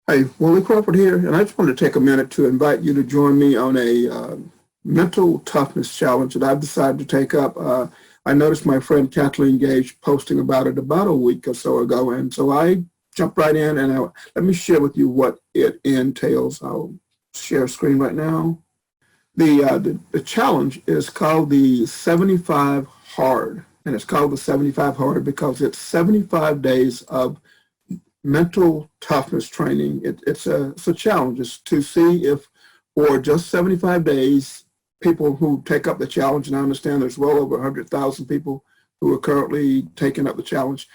Hey, Willie Crawford here, and I just wanted to take a minute to invite you to join me on a mental toughness challenge that I've decided to take up. I noticed my friend Kathleen Gage posting about it about a week or so ago, and so I jumped right in, and let me share with you what it entails. I'll share screen right now. The challenge is called the 75 Hard, and it's called the 75 Hard because it's 75 days of mental toughness training. It's a challenge. It's to see if, for just 75 days, people who take up the challenge, and I understand there's well over 100,000 people who are currently taking up the challenge,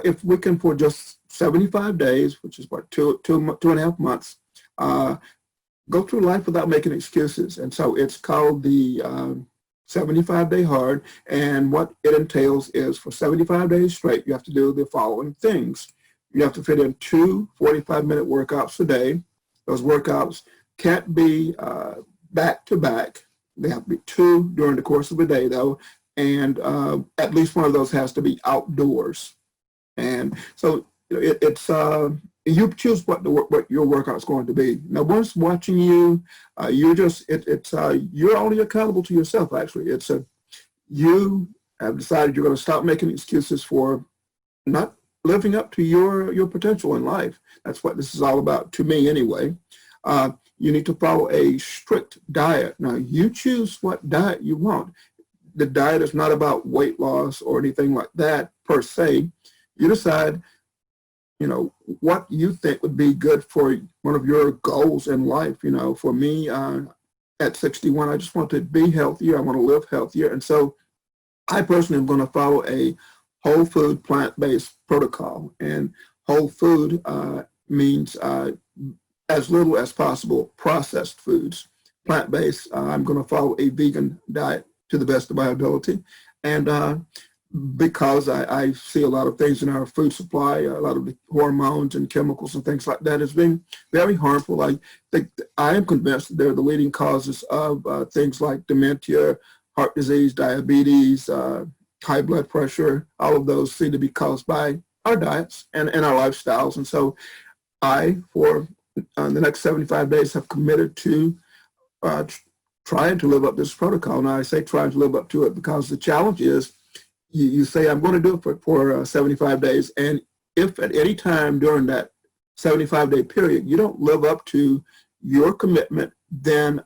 if we can, for just 75 days, which is what, two and a half months, go through life without making excuses. And so it's called the 75-day hard, and what it entails is for 75 days straight, you have to do the following things. You have to fit in 2 45-minute workouts a day. Those workouts can't be back-to-back. They have to be 2 during the course of a day, though, and at least one of those has to be outdoors. And so it's you choose what your workout is going to be. No one's watching you. You're only accountable to yourself. Actually, you have decided you're going to stop making excuses for not living up to your potential in life. That's what this is all about, to me anyway. You need to follow a strict diet. Now, you choose what diet you want. The diet is not about weight loss or anything like that per se. You decide, what you think would be good for one of your goals in life. For me, at 61, I just want to be healthier. I want to live healthier. And so I personally am going to follow a whole food, plant-based protocol. And whole food means as little as possible processed foods. Plant-based, I'm going to follow a vegan diet to the best of my ability. And because I see a lot of things in our food supply, a lot of the hormones and chemicals and things like that as being very harmful. I am convinced that they're the leading causes of things like dementia, heart disease, diabetes, high blood pressure. All of those seem to be caused by our diets and our lifestyles. And so I, for the next 75 days, have committed to trying to live up this protocol. Now, I say trying to live up to it because the challenge is you say, I'm going to do it for 75 days. And if at any time during that 75-day period you don't live up to your commitment, then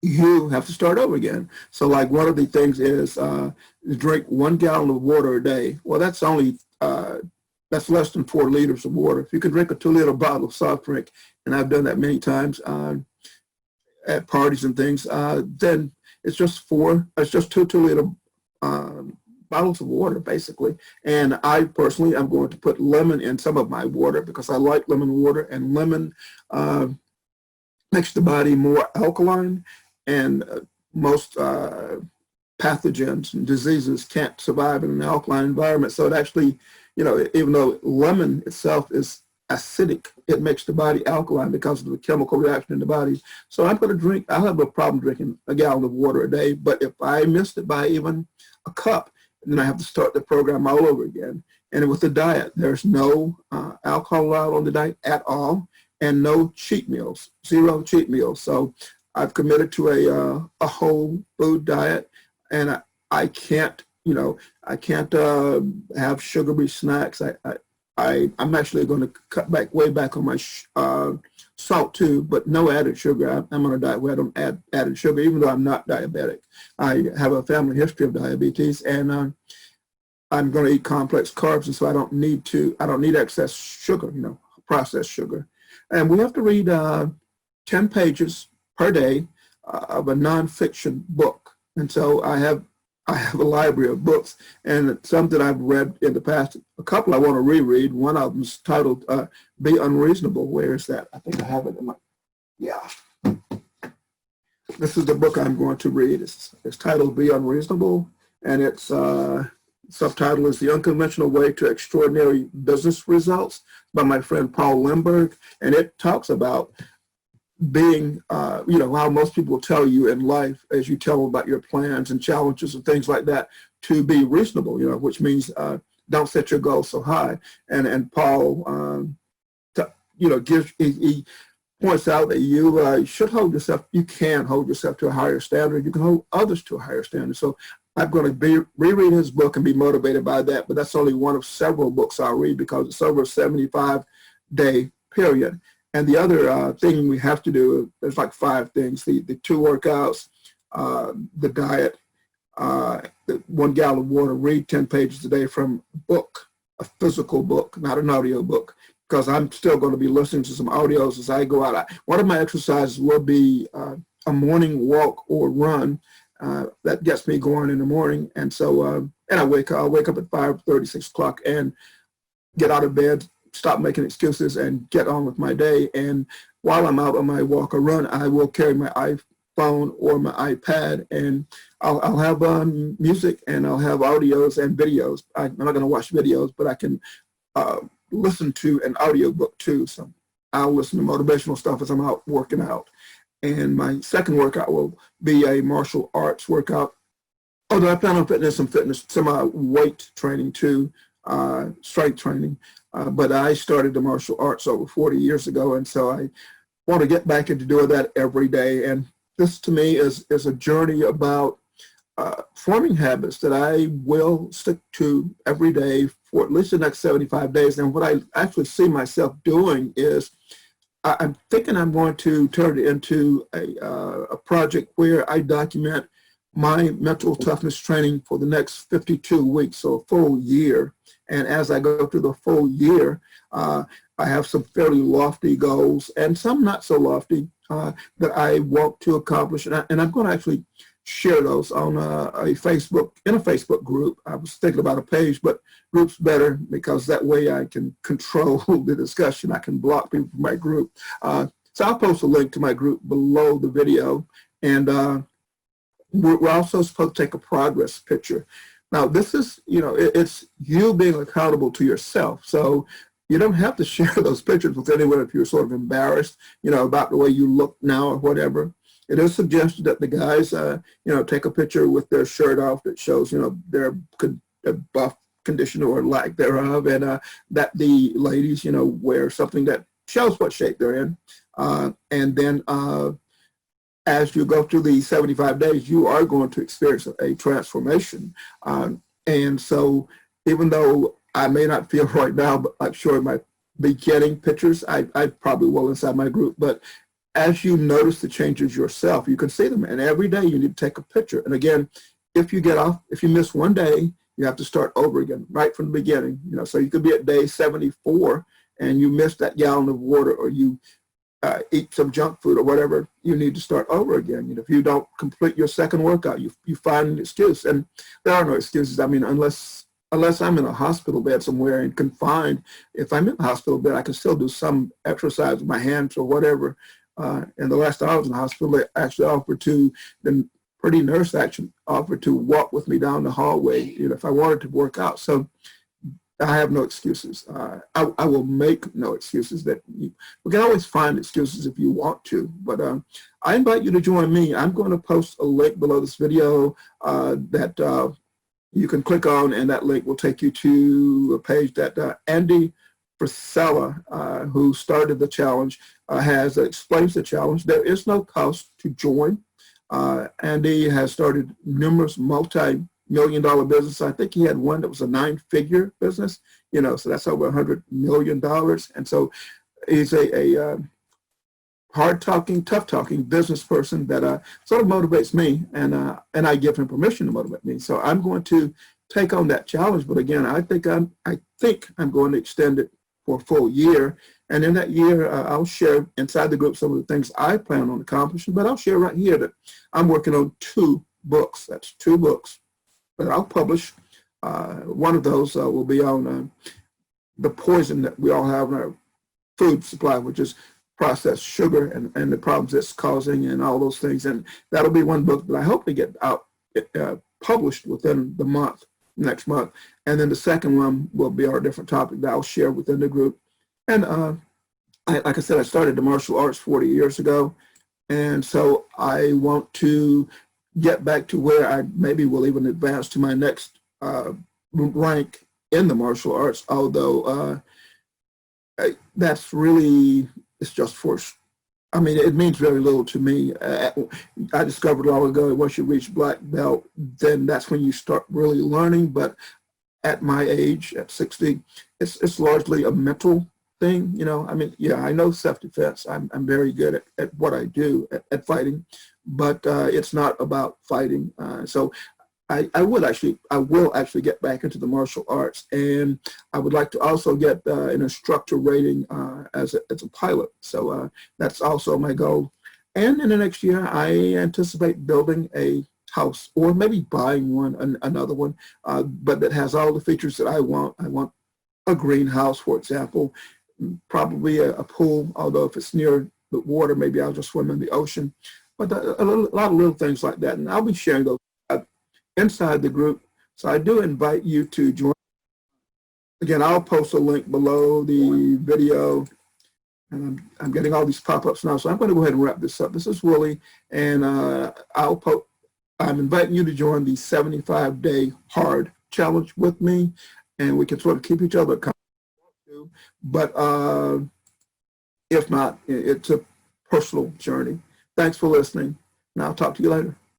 you have to start over again. So like one of the things is drink 1 gallon of water a day. Well, that's less than 4 liters of water. If you can drink a 2-liter bottle of soft drink, and I've done that many times at parties and things, then it's just 2 2-liter bottles of water, basically. And I personally am going to put lemon in some of my water because I like lemon water, and lemon makes the body more alkaline, and most pathogens and diseases can't survive in an alkaline environment. So it actually, even though lemon itself is acidic, it makes the body alkaline because of the chemical reaction in the body. So I'll have a problem drinking a gallon of water a day, but if I missed it by even a cup, then I have to start the program all over again. And with the diet, there's no alcohol allowed on the diet at all, and no cheat meals, 0 cheat meals. So I've committed to a whole food diet, and I can't have sugary snacks. I'm actually going to cut way back on my salt too, but no added sugar. I'm on a diet where I don't add added sugar, even though I'm not diabetic. I have a family history of diabetes, and I'm going to eat complex carbs, and so I don't need excess sugar, processed sugar. And we have to read 10 pages per day of a nonfiction book. And so I have a library of books, and some that I've read in the past, a couple I want to reread. One of them is titled Be Unreasonable. Where is that? I think I have it in my, yeah. This is the book I'm going to read. It's titled Be Unreasonable, and its subtitle is The Unconventional Way to Extraordinary Business Results by my friend Paul Limburg. And it talks about being, how most people tell you in life as you tell them about your plans and challenges and things like that, to be reasonable, which means don't set your goals so high. And Paul he points out that you should hold yourself, you can hold yourself to a higher standard. You can hold others to a higher standard. So I'm going to reread his book and be motivated by that, but that's only one of several books I'll read because it's over a 75-day period. And the other thing we have to do, there's like 5 things: the 2 workouts, the diet, the 1 gallon of water, read 10 pages a day from a book, a physical book, not an audio book, because I'm still going to be listening to some audios as I go out. One of my exercises will be a morning walk or run. That gets me going in the morning. And so, and I'll wake up at 5:30, 6 o'clock and get out of bed, stop making excuses and get on with my day. And while I'm out on my walk or run, I will carry my iPhone or my iPad, and I'll have music, and I'll have audios and videos. I'm not going to watch videos, but I can listen to an audiobook too. So I'll listen to motivational stuff as I'm out working out. And my second workout will be a martial arts workout. Although I plan on some weight training too, strength training. But I started the martial arts over 40 years ago, and so I want to get back into doing that every day. And this to me is a journey about forming habits that I will stick to every day for at least the next 75 days. And what I actually see myself doing is I'm thinking I'm going to turn it into a project where I document my mental toughness training for the next 52 weeks, so a full year. And as I go through the full year, I have some fairly lofty goals and some not so lofty that I want to accomplish. And I'm going to actually share those on a Facebook group. I was thinking about a page, but group's better because that way I can control the discussion. I can block people from my group. So I'll post a link to my group below the video. And we're also supposed to take a progress picture. Now, this is, it's you being accountable to yourself. So you don't have to share those pictures with anyone if you're sort of embarrassed, about the way you look now or whatever. It is suggested that the guys, take a picture with their shirt off that shows, their buff condition or lack thereof, and that the ladies, wear something that shows what shape they're in. And then as you go through these 75 days, you are going to experience a transformation. And so even though I may not feel right now, but I'm sure I might be getting pictures, I probably will inside my group, but as you notice the changes yourself, you can see them. And every day you need to take a picture. And again, if you miss one day, you have to start over again, right from the beginning. So you could be at day 74 and you missed that gallon of water, or you eat some junk food or whatever, you need to start over again. If you don't complete your second workout, you find an excuse. And there are no excuses. I mean, unless I'm in a hospital bed somewhere and confined, if I'm in a hospital bed, I can still do some exercise with my hands or whatever. And the last time I was in the hospital, they actually the pretty nurse actually offered to walk with me down the hallway, if I wanted to work out. So I have no excuses. I will make no excuses. We can always find excuses if you want to, but I invite you to join me. I'm going to post a link below this video that you can click on, and that link will take you to a page that Andy Frisella, who started the challenge, explains the challenge. There is no cost to join. Andy has started numerous multi-million-dollar business. I think he had one that was a 9-figure business, so that's over $100 million. And so he's a hard-talking, tough-talking business person that sort of motivates me, and I give him permission to motivate me. So I'm going to take on that challenge. But again, I think I'm going to extend it for a full year. And in that year, I'll share inside the group some of the things I plan on accomplishing. But I'll share right here that I'm working on 2 books. That's 2 books that I'll publish. One of those will be on the poison that we all have in our food supply, which is processed sugar and the problems it's causing and all those things. And that'll be one book that I hope to get out published within the next month. And then the second one will be our different topic that I'll share within the group. And like I said, I started the martial arts 40 years ago. And so I want to get back to where I maybe will even advance to my next rank in the martial arts, although That's really, it's just for, I mean, it means very little to me. I discovered a while ago, once you reach black belt, then that's when you start really learning. But at my age, at 60, it's largely a mental thing. You know, I mean, yeah, I know self-defense. I'm very good at what I do at fighting, but it's not about fighting. So I will actually get back into the martial arts, and I would like to also get an instructor rating as a pilot. So that's also my goal. And in the next year, I anticipate building a house, or maybe buying another one, but that has all the features that I want. I want a greenhouse, for example, probably a pool, although if it's near the water, maybe I'll just swim in the ocean. But a lot of little things like that, and I'll be sharing those inside the group. So I do invite you to join. Again, I'll post a link below the video. And I'm getting all these pop-ups now. So I'm going to go ahead and wrap this up. This is Willie, and I'm inviting you to join the 75-day hard challenge with me, and we can sort of keep each other accountable. But if not, it's a personal journey. Thanks for listening, and I'll talk to you later.